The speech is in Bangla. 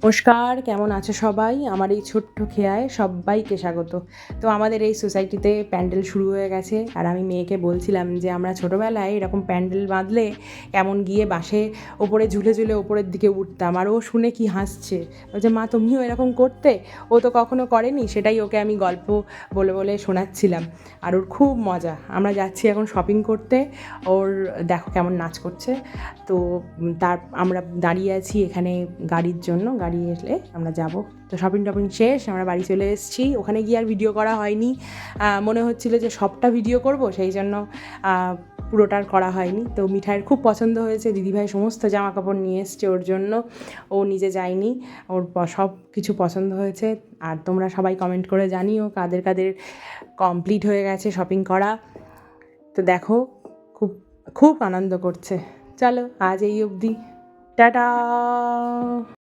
নমস্কার, কেমন আছো সবাই? আমার এই ছোট্ট খেয়ায় সব্বাইকে স্বাগত। তো আমাদের এই সোসাইটিতে প্যান্ডেল শুরু হয়ে গেছে, আর আমি মেয়েকে বলছিলাম যে আমরা ছোটোবেলায় এরকম প্যান্ডেল বাঁধলে কেমন গিয়ে বাসে ওপরে ঝুলে ঝুলে ওপরের দিকে উঠতাম, আর ও শুনে কি হাসছে। বলছে, মা তুমিও এরকম করতে? ও তো কখনো করেনি, সেটাই ওকে আমি গল্প বলে বলে শোনাচ্ছিলাম। আর ওর খুব মজা। আমরা যাচ্ছি এখন শপিং করতে, ওর দেখো কেমন নাচ করছে। তো আমরা দাঁড়িয়ে আছি এখানে গাড়ির জন্য, গাড়ি এলে আমরা যাব। তো শপিং টপিং শেষ, আমরা বাড়ি চলে এসেছি। ওখানে গিয়ে আর ভিডিও করা হয়নি, মনে হচ্ছিলো যে সবটা ভিডিও করব, সেই জন্য পুরোটার করা হয়নি। তো মিঠাইয়ের খুব পছন্দ হয়েছে, দিদিভাই সমস্ত জামা কাপড় নিয়ে এসছে ওর জন্য, ও নিজে যায়নি, ওর সব কিছু পছন্দ হয়েছে। আর তোমরা সবাই কমেন্ট করে জানিও কাদের কাদের কমপ্লিট হয়ে গেছে শপিং করা। তো দেখো খুব খুব আনন্দ করছে। চলো আজ এই অবধি, টাটা।